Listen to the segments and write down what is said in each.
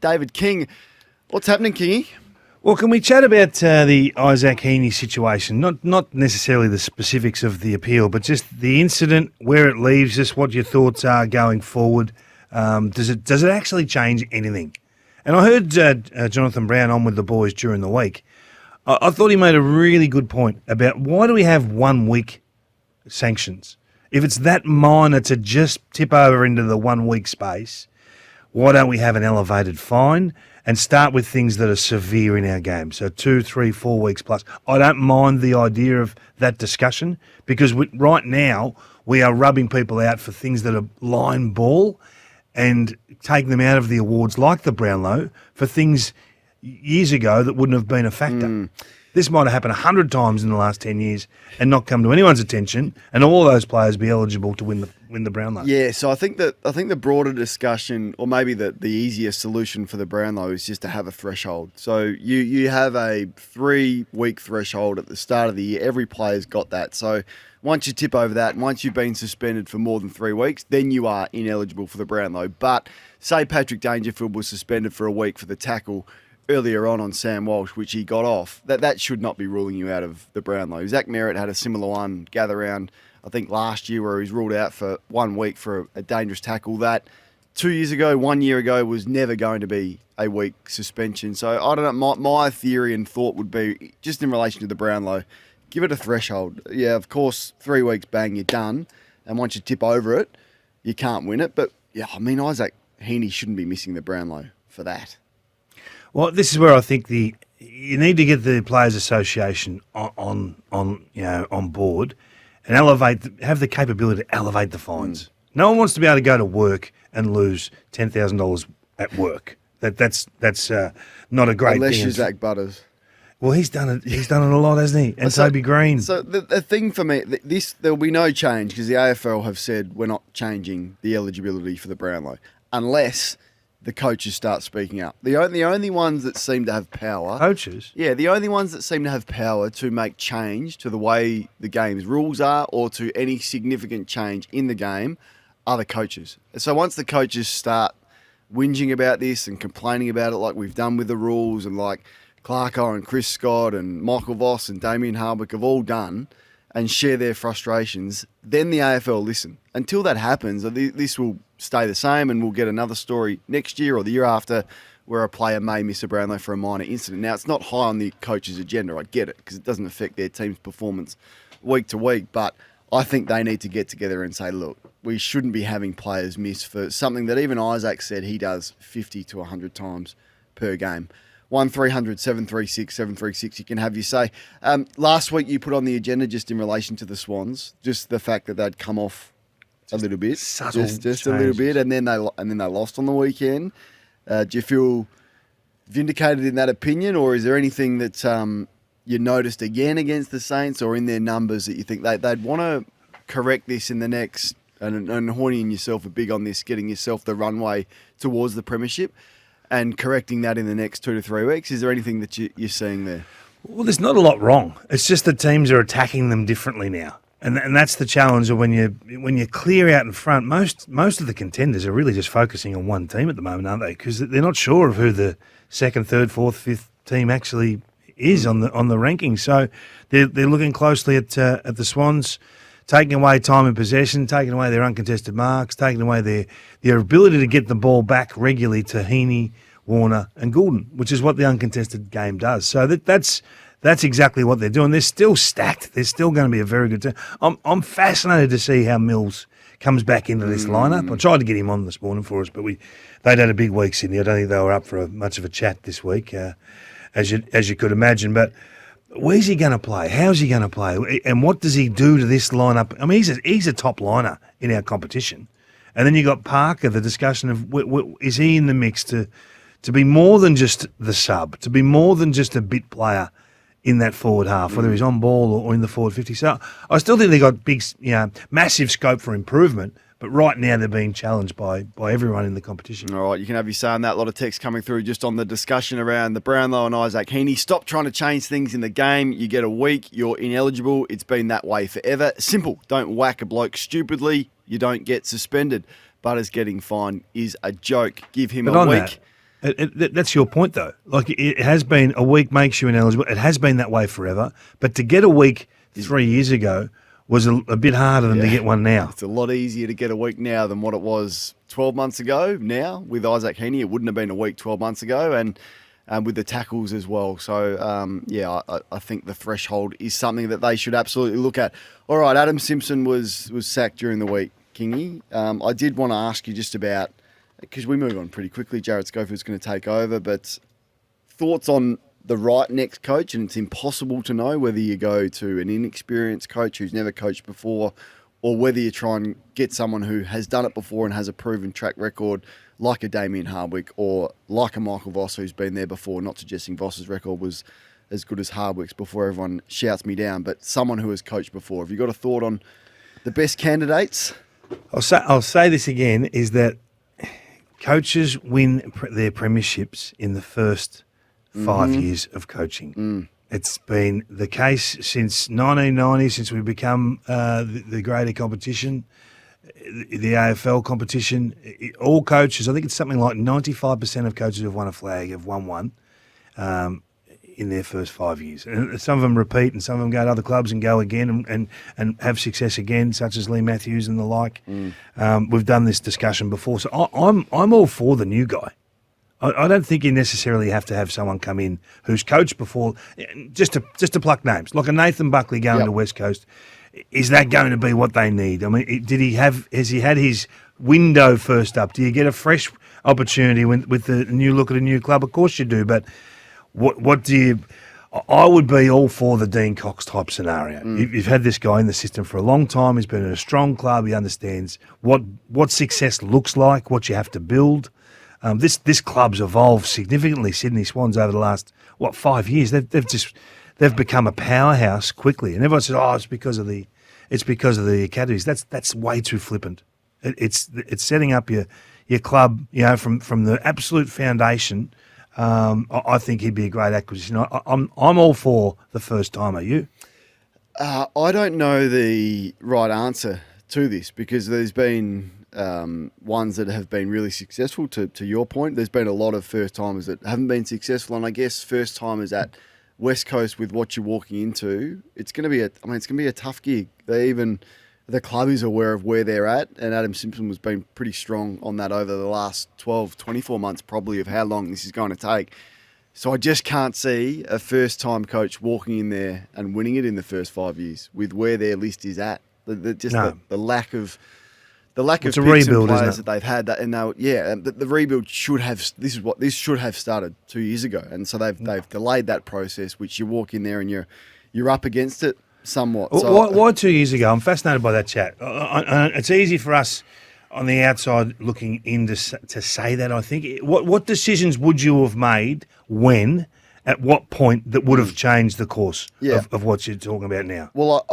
David King. What's happening, Kingy? Well, can we chat about the Isaac Heaney situation? Not necessarily the specifics of the appeal, but just the incident, where it leaves us, what your thoughts are going forward. Does it actually change anything? And I heard Jonathan Brown on with the boys during the week. I thought he made a really good point about why do we have 1 week sanctions? If it's that minor to just tip over into the 1 week space, why don't we have an elevated fine and start with things that are severe in our game? So 2, 3, 4 weeks plus. I don't mind the idea of that discussion because right now we are rubbing people out for things that are line ball and taking them out of the awards like the Brownlow for things years ago that wouldn't have been a factor. This might have happened 100 times in the last 10 years and not come to anyone's attention, and all those players be eligible to win the Brownlow. Yeah, so I think the broader discussion, or maybe the easier solution for the Brownlow, is just to have a threshold. So you have a 3-week threshold at the start of the year. Every player's got that. So once you tip over that, and once you've been suspended for more than 3 weeks, then you are ineligible for the Brownlow. But say Patrick Dangerfield was suspended for a week for the tackle earlier on Sam Walsh, which he got off, that should not be ruling you out of the Brownlow. Zach Merritt had a similar one gather round, I think, last year where he was ruled out for 1 week for a dangerous tackle. That 2 years ago, 1 year ago, was never going to be a week suspension. So I don't know, my theory and thought would be, just in relation to the Brownlow, give it a threshold. Yeah, of course, 3 weeks, bang, you're done. And once you tip over it, you can't win it. But, yeah, I mean, Isaac Heaney shouldn't be missing the Brownlow for that. Well, this is where I think you need to get the Players Association on board and have the capability to elevate the fines. No one wants to be able to go to work and lose $10,000 at work. That's not a great Unless thing. you're Zach Butters. Well, he's done it. He's done it a lot, hasn't he? And Toby Green. So the thing for me, there'll be no change because the AFL have said we're not changing the eligibility for the Brownlow unless the coaches start speaking up. The only ones that seem to have power... Coaches? Yeah, the only ones that seem to have power to make change to the way the game's rules are or to any significant change in the game are the coaches. So once the coaches start whinging about this and complaining about it like we've done with the rules and like Clarko and Chris Scott and Michael Voss and Damien Harbuck have all done and share their frustrations, then the AFL listen. Until that happens, this will stay the same and we'll get another story next year or the year after where a player may miss a Brownlow for a minor incident. Now, it's not high on the coach's agenda, I get it, because it doesn't affect their team's performance week to week, but I think they need to get together and say, look, we shouldn't be having players miss for something that even Isaac said he does 50 to 100 times per game. 1300 736 736. You can have your say. Last week you put on the agenda just in relation to the Swans, just the fact that they'd come off a little bit, just a little bit, and then they lost on the weekend. Do you feel vindicated in that opinion, or is there anything that you noticed again against the Saints or in their numbers that you think they'd want to correct this in the next? And Horny and yourself are big on this, getting yourself the runway towards the premiership and correcting that in the next 2 to 3 weeks. Is there anything that you're seeing there? Well, there's not a lot wrong. It's just the teams are attacking them differently now. And that's the challenge of when you clear out in front. Most of the contenders are really just focusing on one team at the moment, aren't they? Because they're not sure of who the second, third, fourth, fifth team actually is on the rankings. So they're looking closely at the Swans, taking away time and possession, taking away their uncontested marks, taking away their ability to get the ball back regularly to Heaney, Warner and Goulden, which is what the uncontested game does. So that's exactly what they're doing. They're still stacked. They're still going to be a very good team. I'm fascinated to see how Mills comes back into this lineup. I tried to get him on this morning for us, but they'd had a big week, Sydney. I don't think they were up for much of a chat this week, as you could imagine. But where's he going to play? How's he going to play? And what does he do to this lineup? I mean, he's a top liner in our competition. And then you got Parker, the discussion of is he in the mix to be more than just the sub, to be more than just a bit player in that forward half, whether he's on ball or in the forward 50. So I still think they've got massive scope for improvement, but right now they're being challenged by everyone in the competition. All right, you can have your say on that. A lot of text coming through just on the discussion around the Brownlow and Isaac Heaney. Stop trying to change things in the game. You get a week, you're ineligible. It's been that way forever. Simple. Don't whack a bloke stupidly. You don't get suspended. Butters getting fined is a joke. Give him a week. That's your point, though. Like, it has been a week makes you ineligible. It has been that way forever. But to get a week 3 years ago was a bit harder than to get one now. It's a lot easier to get a week now than what it was 12 months ago. Now, with Isaac Heaney, it wouldn't have been a week 12 months ago, and with the tackles as well. So, I think the threshold is something that they should absolutely look at. All right, Adam Simpson was sacked during the week, Kingy. I did want to ask you just about, because we move on pretty quickly, Jarrett Schofield's going to take over, but thoughts on the right next coach, and it's impossible to know whether you go to an inexperienced coach who's never coached before, or whether you try and get someone who has done it before and has a proven track record, like a Damien Hardwick or like a Michael Voss who's been there before. Not suggesting Voss's record was as good as Hardwick's before everyone shouts me down, but someone who has coached before. Have you got a thought on the best candidates? I'll say this again, is that coaches win their premierships in the first 5 years of coaching. It's been the case since 1990, since we become the greater competition, the AFL competition. All coaches, I think it's something like 95% of coaches who've won a flag have won one in their first 5 years. And some of them repeat, and some of them go to other clubs and go again and have success again, such as Lee Matthews and the like. We've done this discussion before, so I'm all for the new guy. I don't think you necessarily have to have someone come in who's coached before, just to pluck names, like a Nathan Buckley going to West Coast. Is that going to be what they need? I mean, has he had his window first up? Do you get a fresh opportunity with the new look at a new club? Of course you do, but what do you? I would be all for the Dean Cox type scenario. You've had this guy in the system for a long time. He's been in a strong club. He understands what success looks like, what you have to build. This club's evolved significantly, Sydney Swans, over the last 5 years. They've become a powerhouse quickly, and everyone says, "Oh, it's because of the academies." That's way too flippant. It's setting up your club, from the absolute foundation. I think he'd be a great acquisition. I'm all for the first timer. You? I don't know the right answer to this, because there's been ones that have been really successful. To your point, there's been a lot of first timers that haven't been successful, and I guess first timers at West Coast, with what you're walking into, it's going to be a tough gig. The club is aware of where they're at, and Adam Simpson has been pretty strong on that over the last 12, 24 months, probably, of how long this is going to take. So I just can't see a first-time coach walking in there and winning it in the first 5 years with where their list is at. The lack of picks and players that they've had, the rebuild should have. This should have started 2 years ago, and so they've delayed that process. Which you walk in there and you're up against it somewhat. So, why 2 years ago? I'm fascinated by that chat. It's easy for us on the outside looking in to say that. I think what decisions would you have made when? At what point that would have changed the course of what you're talking about now? Well,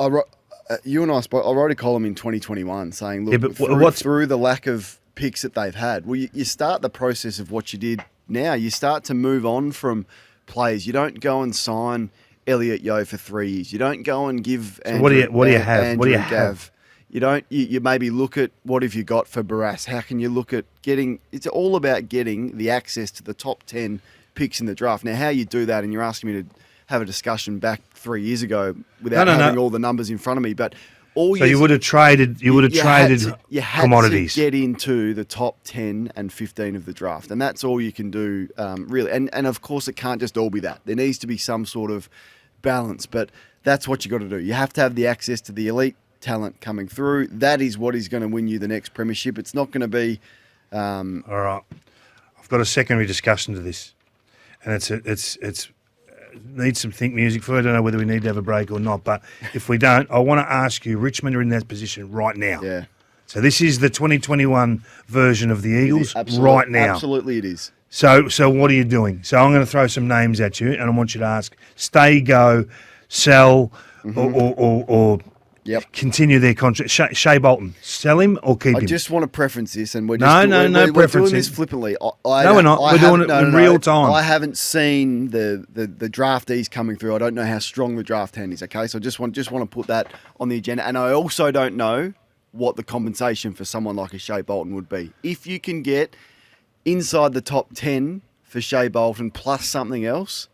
you and I spoke. I wrote a column in 2021 saying, look, through the lack of picks that they've had, well, you start the process of what you did now. You start to move on from players. You don't go and sign Elliot Yeo for 3 years. You don't go and give. So what do you have? You don't. You maybe look at what have you got for Barras. How can you look at getting? It's all about getting the access to the top 10 picks in the draft. Now, how you do that, and you're asking me to have a discussion back 3 years ago without having all the numbers in front of me. But you would have traded. You would have traded commodities. To get into the top 10 and 15 of the draft, and that's all you can do, really. And of course, it can't just all be that. There needs to be some sort of balance. But that's what you got to do. You have to have the access to the elite talent coming through. That is what is going to win you the next premiership. It's not going to be. All right, I've got a secondary discussion to this, and it's needs some think music for it. I don't know whether we need to have a break or not, but if we don't, I want to ask you, Richmond are in that position right now. Yeah. So this is the 2021 version of the Eagles right now. Absolutely it is. So what are you doing? So I'm going to throw some names at you, and I want you to ask, stay, go, sell, or continue their contract. Shea Bolton, sell him or keep him? I just want to preference this, and we're doing this flippantly. We're not. We're doing it in real time. I haven't seen the draftees coming through. I don't know how strong the draft hand is. Okay, so I just want to put that on the agenda, and I also don't know what the compensation for someone like a Shea Bolton would be. If you can get inside the top 10 for Shea Bolton plus something else,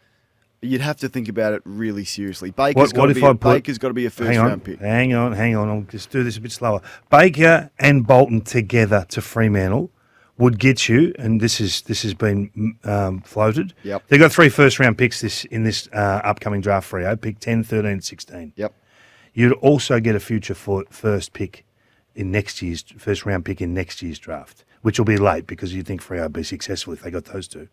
you'd have to think about it really seriously. Baker's got to be a first-round pick. Hang on. I'll just do this a bit slower. Baker and Bolton together to Fremantle would get you, and this has been floated. Yep. They've got 3 first-round picks in this upcoming draft, Freo, pick 10, 13, 16. Yep. You'd also get a future first pick in next year's first-round pick in next year's draft, which will be late because you think Freo would be successful if they got those 2.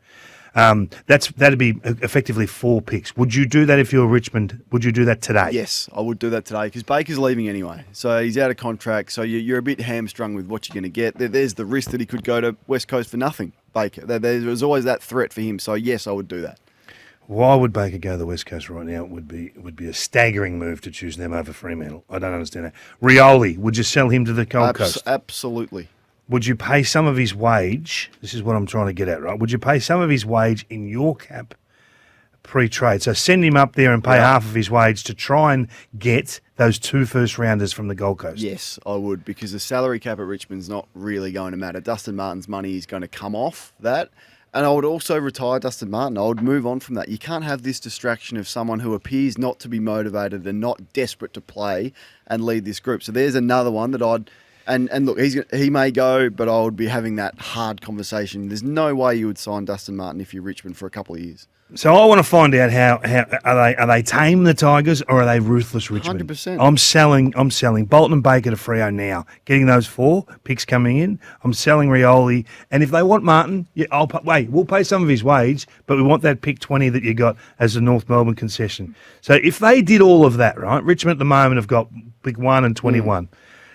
That'd be effectively 4 picks. Would you do that if you were Richmond? Would you do that today? Yes, I would do that today because Baker's leaving anyway. So he's out of contract. So you're a bit hamstrung with what you're going to get. There's the risk that he could go to West Coast for nothing, Baker. There's always that threat for him. So yes, I would do that. Why would Baker go to the West Coast right now? It would be a staggering move to choose them over Fremantle. I don't understand that. Rioli, would you sell him to the Gold Coast? Absolutely. Would you pay some of his wage? This is what I'm trying to get at, right? Would you pay some of his wage in your cap pre-trade? So send him up there and pay half of his wage to try and get those 2 first-rounders from the Gold Coast. Yes, I would, because the salary cap at Richmond's not really going to matter. Dustin Martin's money is going to come off that. And I would also retire Dustin Martin. I would move on from that. You can't have this distraction of someone who appears not to be motivated and not desperate to play and lead this group. So there's another one that I'd... And look, he may go, but I would be having that hard conversation. There's no way you would sign Dustin Martin if you're Richmond for a couple of years. So I want to find out how are they tame, the Tigers, or are they ruthless Richmond? 100%. I'm selling Bolton and Baker to Freo now. Getting those 4 picks coming in. I'm selling Rioli, and if they want Martin, we'll pay some of his wage, but we want that pick 20 that you got as a North Melbourne concession. So if they did all of that, right, Richmond at the moment have got pick 1 and 21.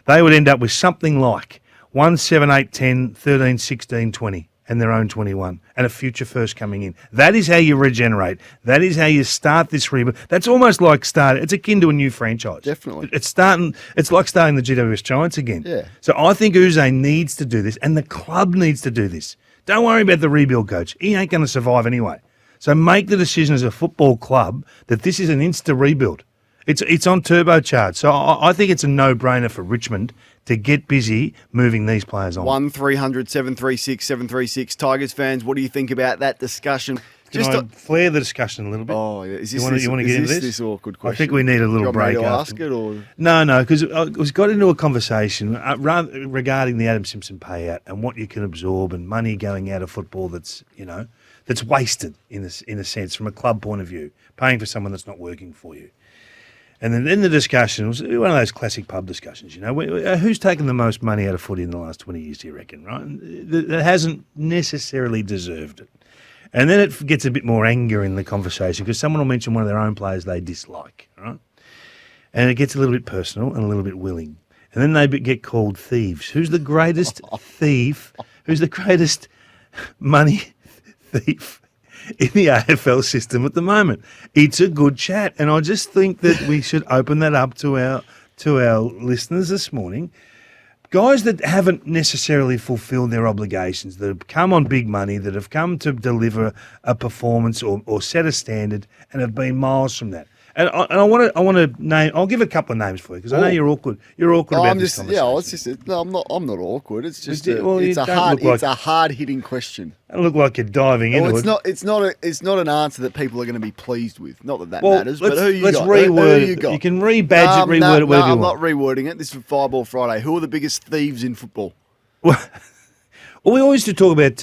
They would end up with something like 1, 7, 8, 10, 13, 16, 20, and their own 21, and a future first coming in. That is how you regenerate. That is how you start this rebuild. That's almost like it's akin to a new franchise. Definitely. It's like starting the GWS Giants again. Yeah. So I think Uze needs to do this, and the club needs to do this. Don't worry about the rebuild coach. He ain't going to survive anyway. So make the decision as a football club that this is an insta rebuild. It's on turbocharge. So I think it's a no-brainer for Richmond to get busy moving these players on. 1300 736 736. Tigers fans, what do you think about that discussion? Can I flare the discussion a little bit? Oh, yeah. You want to get into this awkward question? I think we need a little break. Do you want me to ask it, or no? Because I got into a conversation regarding the Adam Simpson payout and what you can absorb and money going out of football that's wasted in a sense from a club point of view, paying for someone that's not working for you. And then in the discussion, it was one of those classic pub discussions, who's taken the most money out of footy in the last 20 years, do you reckon, right? That hasn't necessarily deserved it. And then it gets a bit more anger in the conversation because someone will mention one of their own players they dislike, right? And it gets a little bit personal and a little bit willing. And then they get called thieves. Who's the greatest thief? Who's the greatest money thief in the AFL system at the moment? It's a good chat, and I just think that we should open that up to our listeners this morning. Guys that haven't necessarily fulfilled their obligations, that have come on big money, that have come to deliver a performance or set a standard and have been miles from that. And I want to name. I'll give a couple of names for you because I know you're awkward. You're awkward about this conversation. Yeah, it's just no. I'm not awkward. It's just it's a hard hitting question. It look like you're diving into it. It's not an answer that people are going to be pleased with. Not that matters. But who you got? Let's reword it. You can reword it whatever you want. I'm not rewording it. This is Fireball Friday. Who are the biggest thieves in football? Well, we always used to talk about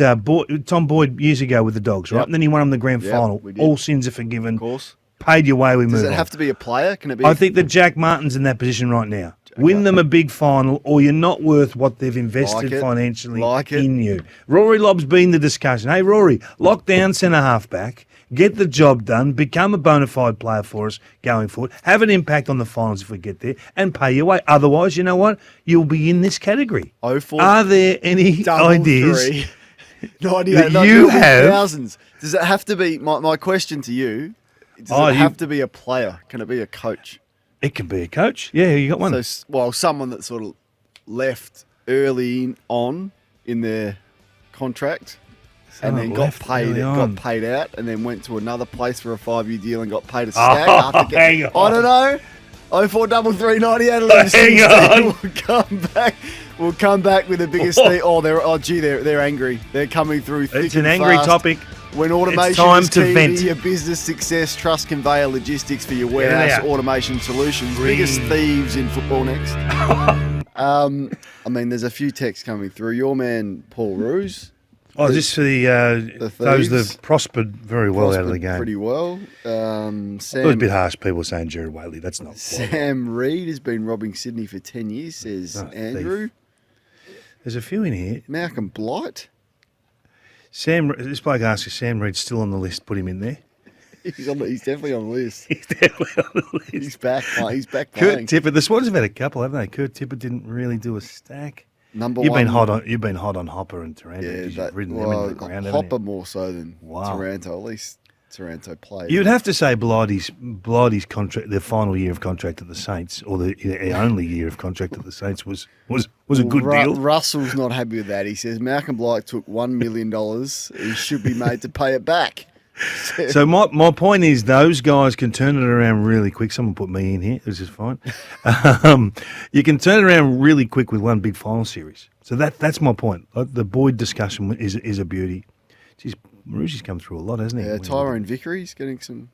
Tom Boyd years ago with the Dogs, right? Yep. And then he won them the grand final. We did. All sins are forgiven. Of course. Paid your way, we move on. Does it have to be a player? Can it be? I think that Jack Martin's in that position right now. Win them a big final, or you're not worth what they've invested financially in you. Rory Lobb's been the discussion. Hey, Rory, lock down centre-half back, get the job done, become a bona fide player for us going forward, have an impact on the finals if we get there, and pay your way. Otherwise, you know what? You'll be in this category. Are there any ideas that you have? Thousands. Does it have to be, my question to you, does it have to be a player? Can it be a coach? It can be a coach. Yeah, you got one. So, someone that sort of left early on in their contract and then got paid out and then went to another place for a 5-year deal and got paid a stag. Hang on. I don't know. 0433 98 11 We'll come back with the biggest thing. They're angry. They're coming through thick It's an and angry fast. topic. When automation time is to key vent. to your business success, trust conveyor logistics for your warehouse out. automation solutions. Biggest thieves in football next. I mean, there's a few texts coming through. Your man, Paul Ruse. Just for those that thieves have prospered very well out of the game. Pretty well. It was a bit harsh, people saying Jared Whaley. That's not Sam Reid has been robbing Sydney for 10 years, says Andrew. Thief. There's a few in here. Malcolm Blight. This bloke asks if Sam Reid's still on the list. Put him in there. He's definitely on the list. He's definitely on the list. He's back playing. Kurt Tippett. The Swans have had a couple, haven't they? Kurt Tippett didn't really do a stack. Number You've one. You've been hot on Hopper and Taranto. Yeah, You've ridden them into the ground. Hopper more so than Wow. Taranto. At least Taranto played. You'd have to say Blighty's contract, the final year of contract at the Saints, or the only year of contract at the Saints was a good deal. Russell's not happy with that. He says Malcolm Blight took $1 million. He should be made to pay it back. So my point is those guys can turn it around really quick. Someone put me in here, which is fine. You can turn it around really quick with one big final series. So that's my point. The Boyd discussion is a beauty. Geez, Marusi's come through a lot, hasn't he? Yeah, Tyrone Vickery's getting some.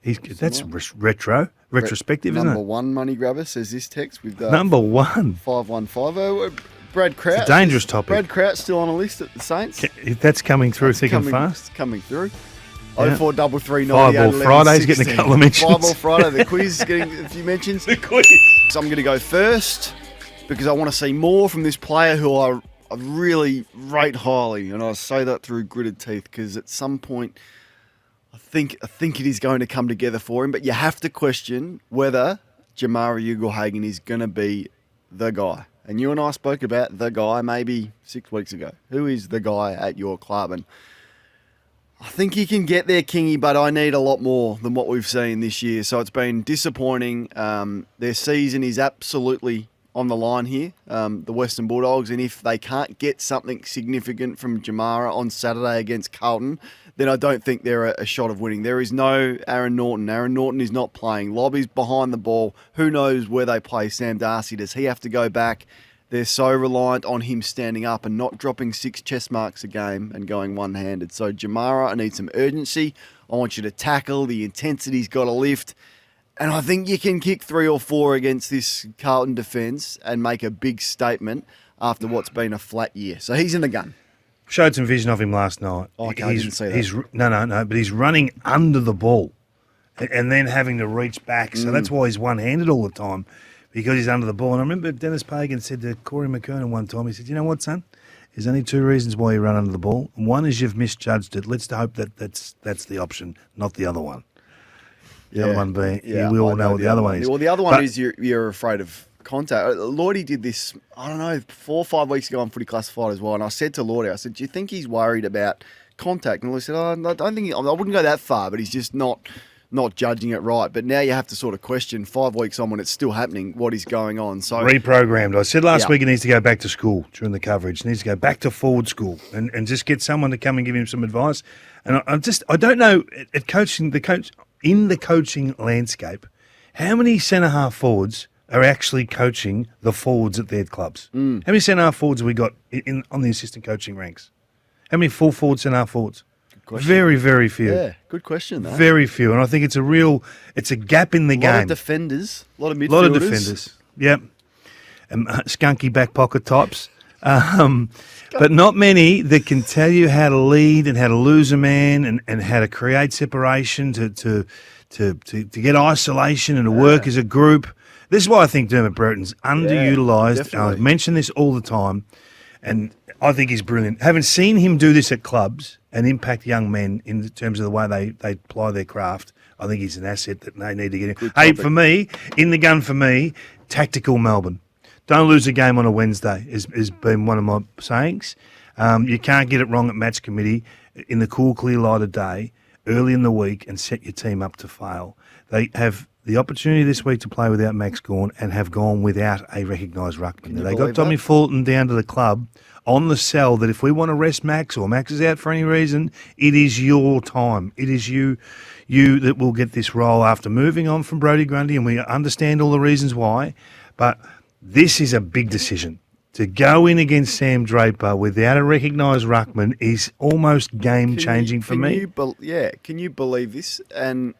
That's retrospective, isn't it? Number one money grabber, says this text with number one 5150. Brad Crouch. It's a dangerous topic. Brad Crouch still on a list at the Saints. That's coming through thick and fast. Coming through. Yeah. 0433 Fireball Friday's getting a couple of mentions. Fireball Friday, the quiz is getting a few mentions. The quiz. So I'm going to go first because I want to see more from this player who I really rate highly, and I say that through gritted teeth because at some point I think it is going to come together for him. But you have to question whether Jamara Ugle-Hagan is going to be the guy. And you and I spoke about the guy maybe 6 weeks ago. Who is the guy at your club? And I think he can get there, Kingy, but I need a lot more than what we've seen this year. So it's been disappointing. Their season is absolutely on the line here, the Western Bulldogs. And if they can't get something significant from Jamara on Saturday against Carlton, then I don't think they're a shot of winning. There is no Aaron Norton. Aaron Norton is not playing. Lobby's behind the ball. Who knows where they play Sam Darcy? Does he have to go back? They're so reliant on him standing up and not dropping 6 chest marks a game and going one-handed. So, Jamara, I need some urgency. I want you to tackle. The intensity's got to lift. And I think you can kick 3 or 4 against this Carlton defence and make a big statement after what's been a flat year. So, he's in the gun. Showed some vision of him last night. Okay, I didn't see that. No, but he's running under the ball and then having to reach back. So that's why he's one-handed all the time, because he's under the ball. And I remember Dennis Pagan said to Corey McKernan one time, he said, you know what, son? There's only 2 reasons why you run under the ball. And one is you've misjudged it. Let's hope that's the option, not the other one. The other one being, we all know what the other one is. Well, the other one is you're afraid of contact. Lloydie did this, I don't know, 4 or 5 weeks ago on Footy Classified as well. And I said to Lloydie, I said, do you think he's worried about contact? And he said, I don't think, I wouldn't go that far, but he's just not judging it right. But now you have to sort of question 5 weeks on when it's still happening, what is going on. So reprogrammed. I said last week he needs to go back to school during the coverage. He needs to go back to forward school and just get someone to come and give him some advice. And I don't know in the coaching landscape, how many centre-half forwards are actually coaching the forwards at their clubs? How many centre-half forwards have we got on the assistant coaching ranks? How many full forward centre-half forwards? Very, very few. Yeah, good question, though. Very few. And I think it's a gap in the game. A lot of defenders, a lot of midfielders. A lot of defenders, yep. And skunky back pocket types. But not many that can tell you how to lead and how to lose a man and how to create separation, to get isolation and to work as a group. This is why I think Dermot Brereton's underutilised. I mention this all the time, and I think he's brilliant. Having seen him do this at clubs and impact young men in terms of the way they ply their craft, I think he's an asset that they need to get in. Hey, for me, in the gun for me, tactical Melbourne. Don't lose a game on a Wednesday has been one of my sayings. You can't get it wrong at match committee in the cool, clear light of day, early in the week, and set your team up to fail. They have the opportunity this week to play without Max Gawn and have gone without a recognised ruckman. They got Tommy Fulton down to the club on the cell that if we want to rest Max or Max is out for any reason, it is your time. It is you that will get this role after moving on from Brodie Grundy, and we understand all the reasons why. But this is a big decision. to go in against Sam Draper without a recognised ruckman is almost game-changing for me. Can you believe this? And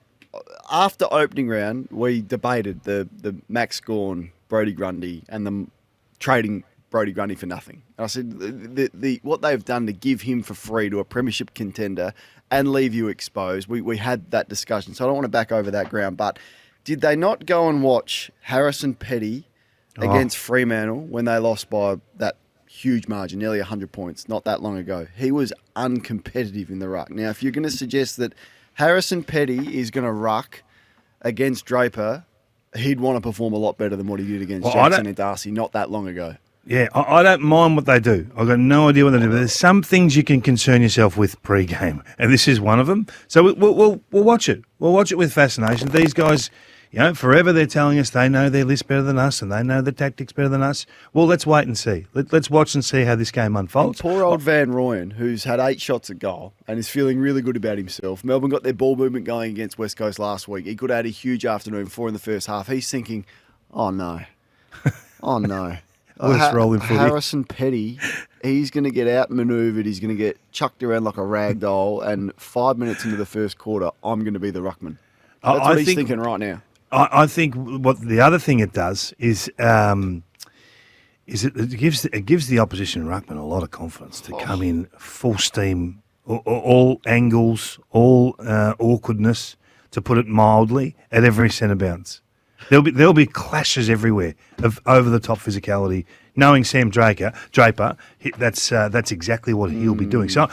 after opening round, we debated the Max Gawn, Brodie Grundy, and them trading Brodie Grundy for nothing. And I said the what they've done to give him for free to a premiership contender and leave you exposed. We had that discussion, so I don't want to back over that ground. But did they not go and watch Harrison Petty against Fremantle when they lost by that huge margin, nearly 100 points, not that long ago? He was uncompetitive in the ruck. Now, if you're going to suggest that Harrison Petty is going to ruck against Draper, he'd want to perform a lot better than what he did against Jackson and Darcy not that long ago. Yeah, I don't mind what they do. I've got no idea what they do. But there's some things you can concern yourself with pre-game, and this is one of them. So we'll watch it. We'll watch it with fascination. These guys, forever they're telling us they know their list better than us and they know the tactics better than us. Well, let's wait and see. Let's watch and see how this game unfolds. And poor old Van Rooyen, who's had 8 shots at goal and is feeling really good about himself. Melbourne got their ball movement going against West Coast last week. He could have had a huge afternoon, 4 in the first half. He's thinking, oh no. Harrison Petty, he's going to get outmanoeuvred. He's going to get chucked around like a rag doll. And 5 minutes into the first quarter, I'm going to be the ruckman. That's what he's thinking right now. I think what the other thing it does is it gives the opposition ruckman a lot of confidence to come in full steam, all angles, all awkwardness, to put it mildly, at every centre bounce. There'll be clashes everywhere of over the top physicality. Knowing Sam Draper, that's exactly what he'll be doing. So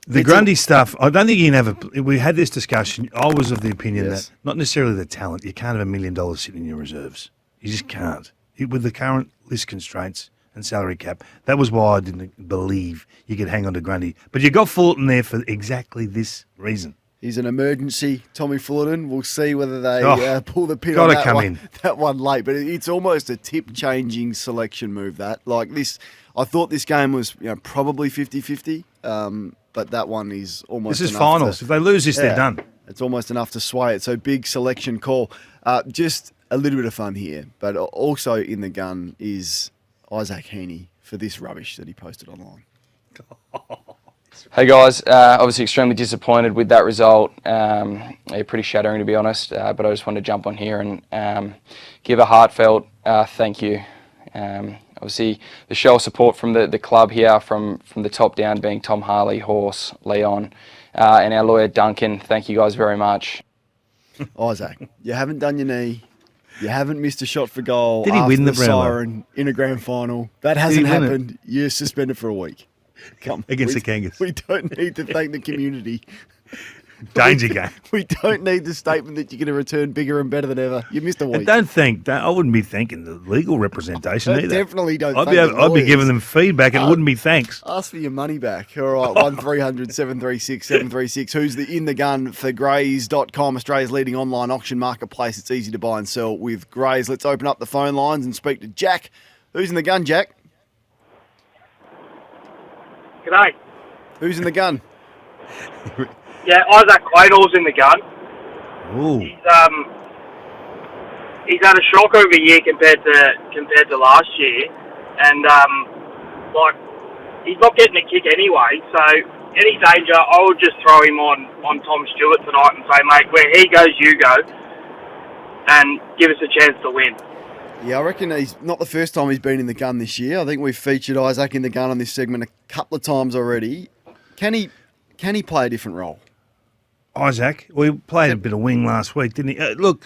the Grundy stuff, I don't think you can have we had this discussion. I was of the opinion that not necessarily the talent. You can't have $1 million sitting in your reserves. You just can't. With the current list constraints and salary cap, that was why I didn't believe you could hang on to Grundy. But you got Fullerton there for exactly this reason. He's an emergency, Tommy Fullerton. We'll see whether they pull the pin on that one late. But it's almost a tip-changing selection move, that. Like this, I thought this game was probably 50-50, but that one is almost This is finals. If they lose this, they're done. It's almost enough to sway it. So big selection call. Just a little bit of fun here, but also in the gun is Isaac Heaney for this rubbish that he posted online. Hey guys, obviously extremely disappointed with that result. Pretty shattering to be honest, but I just wanted to jump on here and give a heartfelt thank you. Obviously the show of support from the club here, from the top down, being Tom Harley, Horse, Leon, and our lawyer Duncan. Thank you guys very much. Isaac, you haven't done your knee. You haven't missed a shot for goal. Did he win the siren in a grand final? That hasn't happened. You're suspended for a week. Against the Kangas. We don't need to thank the community. Danger game. We don't need the statement that you're going to return bigger and better than ever. You missed a week. And I wouldn't be thanking the legal representation either. Definitely don't. I'd be giving them feedback. It wouldn't be thanks. Ask for your money back. All right, 1300 736 736. Who's in the gun for Grays.com, Australia's leading online auction marketplace. It's easy to buy and sell with Grays. Let's open up the phone lines and speak to Jack. Who's in the gun, Jack? G'day. Who's in the gun? Yeah, Isaac Quaynall's in the gun. Ooh. He's had a shock over year compared to last year, and he's not getting a kick anyway. So any danger, I would just throw him on Tom Stewart tonight and say, mate, where he goes, you go, and give us a chance to win. Yeah, I reckon he's not the first time he's been in the gun this year. I think we've featured Isaac in the gun on this segment a couple of times already. Can he play a different role? Isaac, we played a bit of wing last week, didn't he? Look,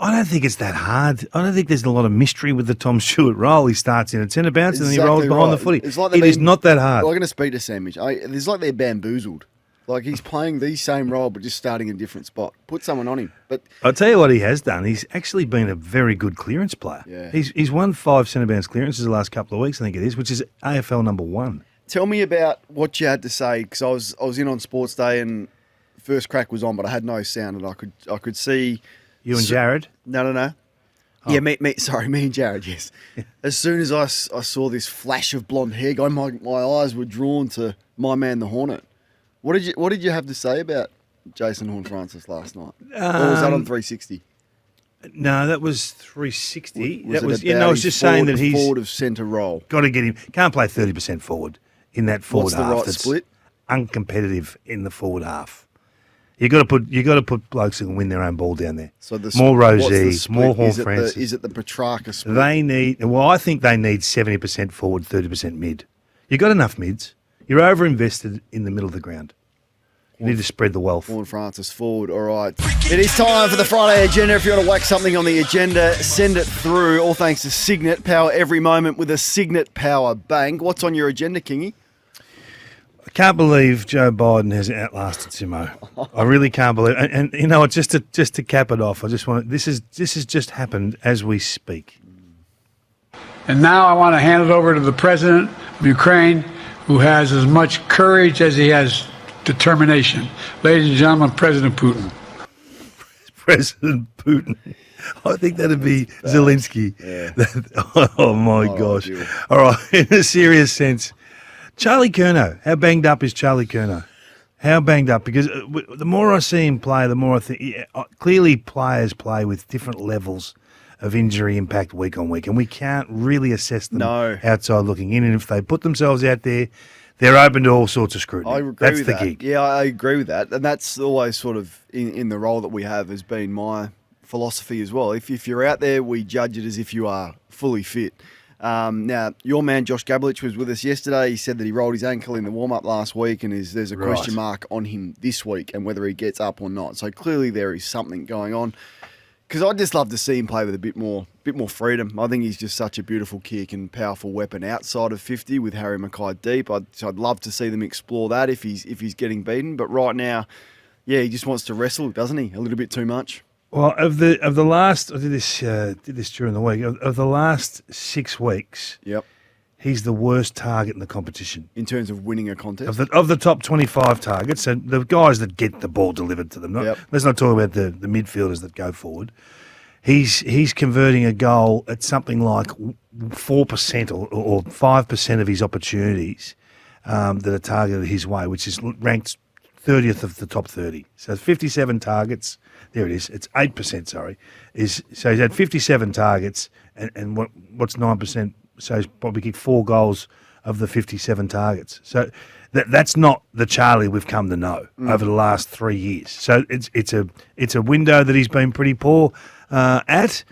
I don't think it's that hard. I don't think there's a lot of mystery with the Tom Stewart role. He starts in at centre bounce and then he rolls behind the footy. It is not that hard. I'm going to speak to Sandwich. It's like they're bamboozled. Like he's playing the same role but just starting in a different spot. Put someone on him. But I'll tell you what he has done. He's actually been a very good clearance player. Yeah. He's won 5 centre bounce clearances the last couple of weeks, I think it is, which is AFL number 1. Tell me about what you had to say, because I was in on Sports Day and first crack was on, but I had no sound, and I could see you and Jared. No. Oh. Yeah, me and Jared. Yes. As soon as I saw this flash of blonde hair going, my eyes were drawn to my man, the Hornet. What did you have to say about Jason Horne-Francis last night? Or was that on 360? No, that was 360. Was that it was. about I was his just saying that he's forward of centre role? got to get him. Can't play 30% forward in that forward What's the half. right That's split? uncompetitive in the forward half. You got to put blokes who can win their own ball down there. So the more what's the Rosie, split? more Horn Is it Francis. the Petrarca split? They need. Well, I think they need 70% forward, 30% mid. You got enough mids. You're over-invested in the middle of the ground. You need to spread the wealth. Horn Francis forward. All right. It is time for the Friday agenda. If you want to whack something on the agenda, send it through. All thanks to Signet. Power every moment with a Signet Power Bank. What's on your agenda, Kingy? I can't believe Joe Biden has outlasted Simo. I really can't believe. And you know what? Just to cap it off, I just want. This has just happened as we speak. And now I want to hand it over to the president of Ukraine, who has as much courage as he has determination. Ladies and gentlemen, President Putin. President Putin. I think that'd be Zelensky. Yeah. Oh my gosh. All right. In a serious sense, Charlie Curnow. How banged up is Charlie Curnow? How banged up? Because the more I see him play, the more I think clearly players play with different levels of injury impact week on week, and we can't really assess them outside looking in. And if they put themselves out there, they're open to all sorts of scrutiny. I agree that's with the that. gig. Yeah, I agree with that. And that's always sort of in the role that we have has been my philosophy as well. If you're out there, we judge it as if you are fully fit. Now, your man Josh Gabelich was with us yesterday. He said that he rolled his ankle in the warm-up last week and there's a question mark on him this week and whether he gets up or not. So clearly there is something going on. Because I'd just love to see him play with a bit more freedom. I think he's just such a beautiful kick and powerful weapon outside of 50 with Harry Mackay deep. I'd love to see them explore that if he's getting beaten. But right now, yeah, he just wants to wrestle, doesn't he? A little bit too much. Well, of the last, I did this during the week. Of the last 6 weeks, Yep. he's the worst target in the competition. In terms of winning a contest. Of the top 25 targets, so the guys that get the ball delivered to them. Let's not talk about the midfielders that go forward. He's converting a goal at something like 4% or 5% of his opportunities that are targeted his way, which is ranked 30th of the top 30. So 57 targets. There it is. It's 8%. Sorry. So he's had 57 targets, and what's 9%? So he's probably kicked 4 goals of the 57 targets. So that's not the Charlie we've come to know over the last 3 years. So it's a window that he's been pretty poor at.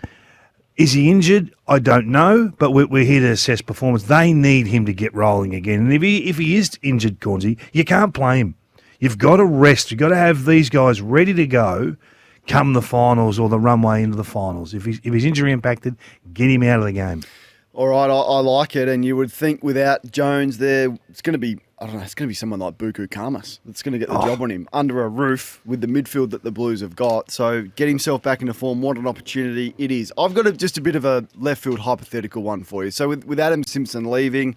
Is he injured? I don't know, but we're here to assess performance. They need him to get rolling again. And if he is injured, Cornsey, you can't play him. You've got to rest. You've got to have these guys ready to go come the finals or the runway into the finals. If he's injury impacted, get him out of the game. All right, I like it. And you would think without Jones there, it's going to be, I don't know, it's going to be someone like Buku Kamas that's going to get the job on him under a roof with the midfield that the Blues have got. So get himself back into form. What an opportunity it is. I've got just a bit of a left field hypothetical one for you. So with Adam Simpson leaving,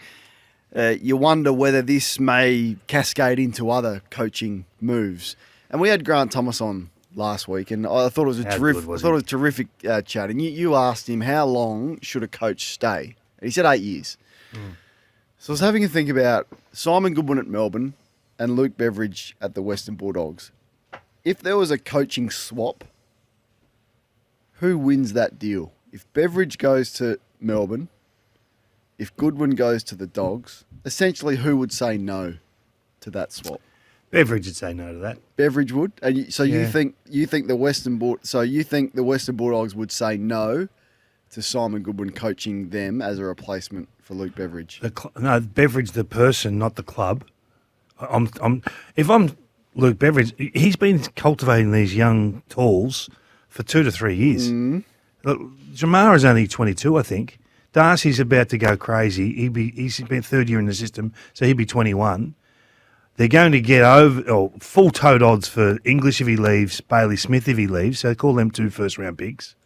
you wonder whether this may cascade into other coaching moves. And we had Grant Thomas on last week, and I thought it was a terrific chat. And you asked him how long should a coach stay, and he said 8 years. So I was having a think about Simon Goodwin at Melbourne and Luke Beveridge at the Western Bulldogs. If there was a coaching swap, who wins that deal? If Beveridge goes to Melbourne, if Goodwin goes to the Dogs, essentially who would say no to that swap? Beveridge would say no to that. Beveridge would, and you think the Western Bulldogs would say no to Simon Goodwin coaching them as a replacement for Luke Beveridge? No, Beveridge the person, not the club. If I'm Luke Beveridge, he's been cultivating these young talls for 2 to 3 years. Look, Jamara's only 22, I think. Darcy's about to go crazy. He's been 3rd year in the system, so he'd be 21. They're going to get full tote odds for English if he leaves, Bailey Smith if he leaves, so call them 2 first-round picks.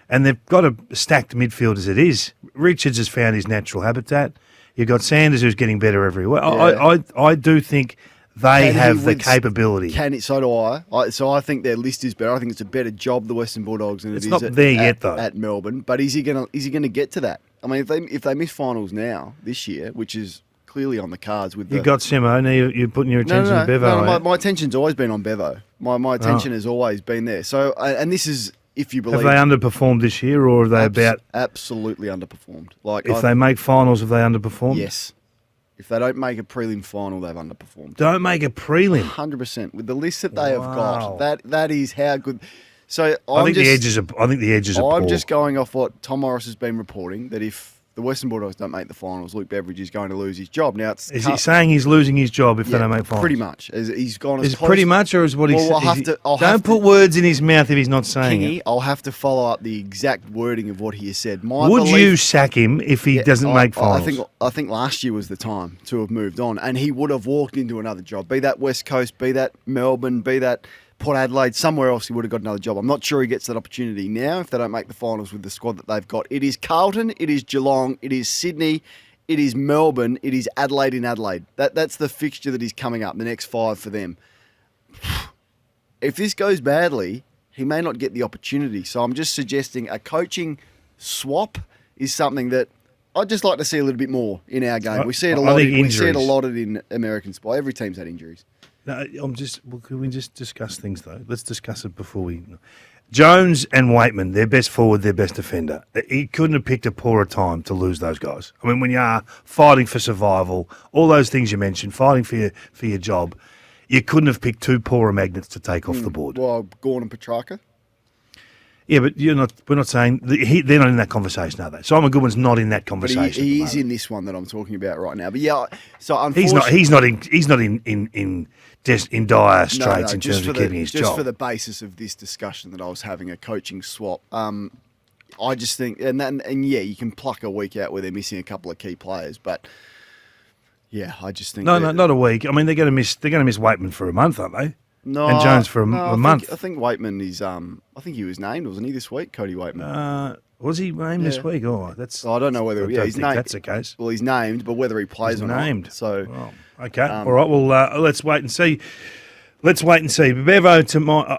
And they've got a stacked midfield as it is. Richards has found his natural habitat. You've got Sanders who's getting better every week. Yeah. I do think they have the capability. So do I. So I think their list is better. I think it's a better job, the Western Bulldogs, than it's not there yet, though. At Melbourne. But is he gonna get to that? I mean, if they miss finals now this year, which is clearly on the cards with you got Simo, now you're putting your attention on Bevo. No, my attention's always been on Bevo. My attention has always been there. So, and this is if you Have believe, they underperformed this year, or are they about? absolutely underperformed. Like If they make finals, have they underperformed? yes, if they don't make a prelim final, they've underperformed. Don't make a prelim. 100% with the list that they have Wow. got. That is how good. So I think the edges are I'm poor. just going off what Tom Morris has been reporting, that if the Western Bulldogs don't make the finals, Luke Beveridge is going to lose his job. Now, Is he saying he's losing his job if they don't make finals? pretty much. He's gone as Is it close. pretty much, or is what he's Well, saying? I'll have Don't to- put words in his mouth if he's not saying Kingy, it. I'll have to follow up the exact wording of what he has said. Would you sack him if he doesn't make finals? I think last year was the time to have moved on, and he would have walked into another job, be that West Coast, be that Melbourne, be that Port Adelaide, somewhere else he would have got another job. I'm not sure he gets that opportunity now if they don't make the finals with the squad that they've got. It is Carlton, it is Geelong, it is Sydney, it is Melbourne, it is Adelaide in Adelaide. That's the fixture that is coming up, the next 5 for them. If this goes badly, he may not get the opportunity. So I'm just suggesting a coaching swap is something that I'd just like to see a little bit more in our game. We see it a lot. We see it a lot in American sport. Every team's had injuries. No, can we just discuss things though? Let's discuss it before we. Jones and Waitman, their best forward, their best defender. He couldn't have picked a poorer time to lose those guys. I mean, when you are fighting for survival, all those things you mentioned, fighting for your job, you couldn't have picked 2 poorer magnets to take off the board. Well, Gorn and Petrarca. Yeah, but we're not saying they're not in that conversation, are they? Simon Goodwin's not in that But conversation. he is in this one that I'm talking about right now. But yeah, so He's unfortunately, not in dire straits in terms of keeping his just job. for the basis of this discussion that I was having, a coaching swap. I just think, and yeah, you can pluck a week out where they're missing a couple of key players, but yeah, I just think No, not a week. I mean, they're going to miss Waitman for a month, aren't they? No, and Jones for a I month. I think Waitman is. I think he was named, wasn't he, this week? Cody Waitman. Was he named this Yeah. week? Oh, that's. So I don't know whether. I Yeah, don't he's think named. that's the case. Well, he's named, but whether he plays He's or named. not. So Okay. All right. Well, let's wait and see. Let's wait and see. Bevo,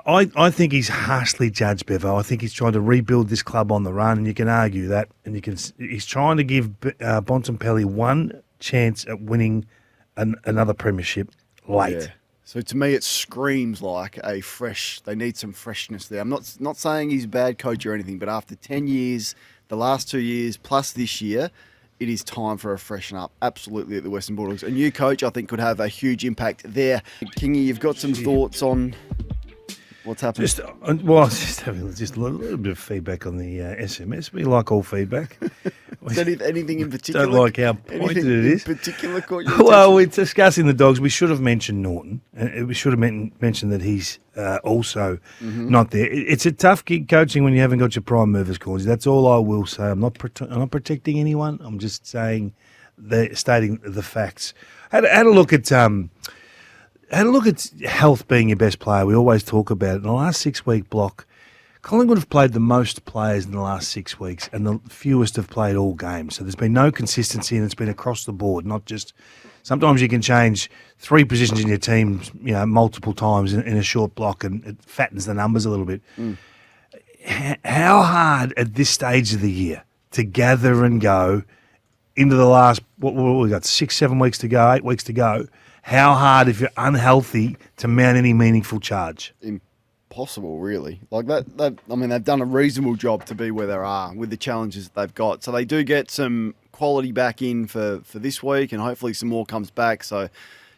I think he's harshly judged, Bevo. I think he's trying to rebuild this club on the run, and you can argue that. And he's trying to give Bontempelli one chance at winning another premiership late. Yeah. So to me, it screams like they need some freshness there. I'm not saying he's a bad coach or anything, but after 10 years, the last 2 years, plus this year, it is time for a freshen up, absolutely, at the Western Bulldogs. A new coach, I think, could have a huge impact there. Kingy, you've got some thoughts on what's happening? Just having a little bit of feedback on the SMS. We like all feedback. Is anything in particular? Don't like how pointed it is. In particular caught your Well, attention? we're discussing the Dogs. We should have mentioned Norton. We should have mentioned that he's also not there. It's a tough gig coaching when you haven't got your prime movers, Cornsy. That's all I will say. I'm not protecting anyone. I'm just stating the facts. Had a look at health being your best player. We always talk about it. In the last 6-week block, Collingwood have played the most players in the last 6 weeks, and the fewest have played all games. So there's been no consistency, and it's been across the board, not just. Sometimes you can change 3 positions in your team, multiple times in a short block, and it fattens the numbers a little bit. How hard at this stage of the year to gather and go into the last, what we got, 6-7 weeks to go, 8 weeks to go? How hard, if you're unhealthy, to mount any meaningful charge? Impossible, really. Like that. I mean, they've done a reasonable job to be where they are with the challenges that they've got. So they do get some quality back in for this week, and hopefully some more comes back. So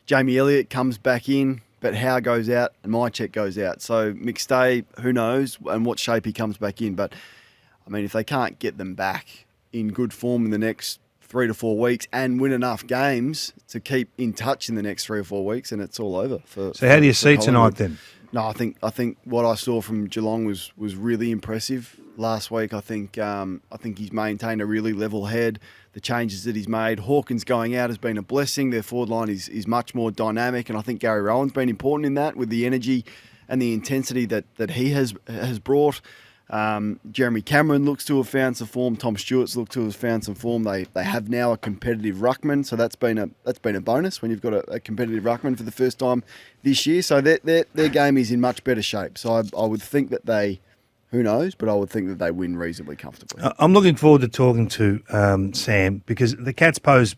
Jamie Elliott comes back in, but Howe goes out and Mycheck goes out. So McStay, who knows, and what shape he comes back in. But I mean, if they can't get them back in good form in the next 3 to 4 weeks and win enough games to keep in touch in the next 3 or 4 weeks, and it's all over. So how do you see tonight then? No, I think what I saw from Geelong was really impressive last week. I think he's maintained a really level head. The changes that he's made, Hawkins going out has been a blessing. Their forward line is much more dynamic, and I think Gary Rowan's been important in that with the energy and the intensity that he has brought. Jeremy Cameron looks to have found some form. Tom Stewart's looked to have found some form. They have now a competitive ruckman, so that's been a bonus when you've got a competitive ruckman for the first time this year. So their game is in much better shape. So I would think that they, who knows, but I would think that they win reasonably comfortably. I'm looking forward to talking to Sam, because the Cats pose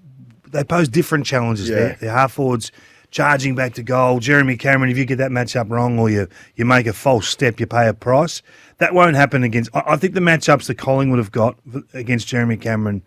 different challenges there. Their half forwards charging back to goal. Jeremy Cameron, if you get that matchup wrong or you make a false step, you pay a price. That won't happen against. I think the matchups that Collingwood have got against Jeremy Cameron,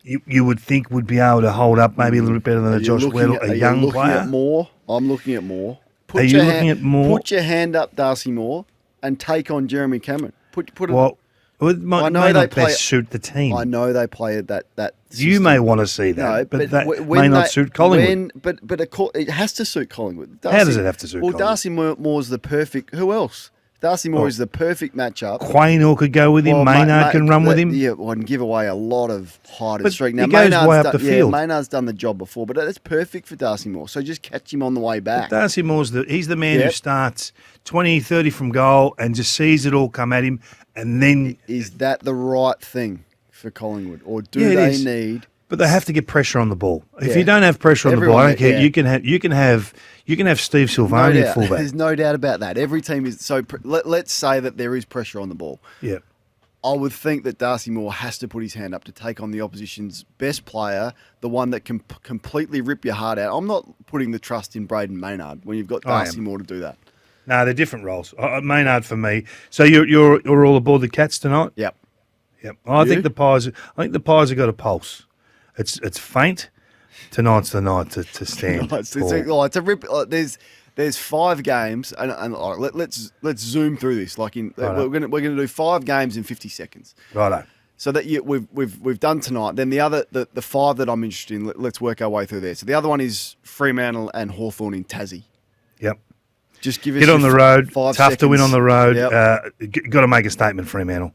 you would think would be able to hold up maybe a little bit better than a Josh Weddle, a young player. At Moore? I'm looking at Moore. Are you looking at Moore? Put your hand up, Darcy Moore, and take on Jeremy Cameron. Put it. Well, it may not best suit the team. I know they play that system. You may want to see that, No, but that may not suit Collingwood. But it has to suit Collingwood. How does it have to suit Collingwood? Well, Darcy Moore's the perfect. Who else? Darcy Moore is the perfect matchup. Quaynor could go with him. Maynard can run with him. Yeah, and give away a lot of height and But streak. he Now, goes way up the field. Maynard's done the job before, but that's perfect for Darcy Moore. So just catch him on the way back. But Darcy Moore's he's the man who starts 20, 30 from goal and just sees it all come at him, and then Is that the right thing for Collingwood, or do Yeah, it they is. need? But they have to get pressure on the ball. If Yeah. you don't have pressure on the ball, I don't care. Yeah. You can have Steve No Silvani at doubt. fullback. There's no doubt about that. Every team is so. Let's say that there is pressure on the ball. Yeah. I would think that Darcy Moore has to put his hand up to take on the opposition's best player, the one that can completely rip your heart out. I'm not putting the trust in Braden Maynard when you've got I Darcy am. Moore to do that. No, they're different roles. Maynard for me. So you're all aboard the Cats tonight? Yep. Yep. I think the Pies have got a pulse. It's faint. Tonight's the night to stand. It's a rip. There's 5 games, and let's zoom through this. We're gonna do 5 games in 50 seconds. Righto. So that we've done tonight. Then the 5 that I'm interested in. Let's work our way through there. So the other one is Fremantle and Hawthorn in Tassie. Yep. Just give us Get on the road. 5 Tough to win on seconds. the road. Yep. Got to make a statement, Fremantle.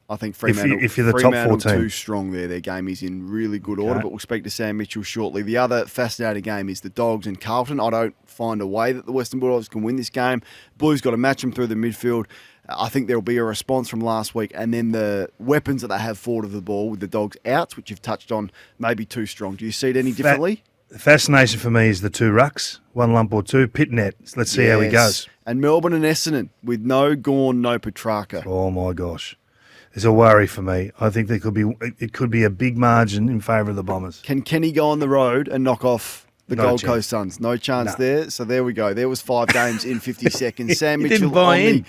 I think Fremantle, if you're the top Fremantle 14. too strong there. Their game is in really good order, Okay. but we'll speak to Sam Mitchell shortly. The other fascinating game is the Dogs and Carlton. I don't find a way that the Western Bulldogs can win this game. Blues got to match them through the midfield. I think there'll be a response from last week, and then the weapons that they have forward of the ball with the Dogs outs, which you've touched on, may be too strong. Do you see it any differently? The fascination for me is the 2 rucks, 1 lump or 2, Pitnet. Let's see how he goes. And Melbourne and Essendon with no Gawn, no Petrarca. Oh my gosh. It's a worry for me. I think it could be a big margin in favour of the Bombers. Can Kenny go on the road and knock off the No Gold chance. Coast Suns? No chance No. there. So there we go. There was 5 games in 50 seconds. Sam He Mitchell didn't buy in.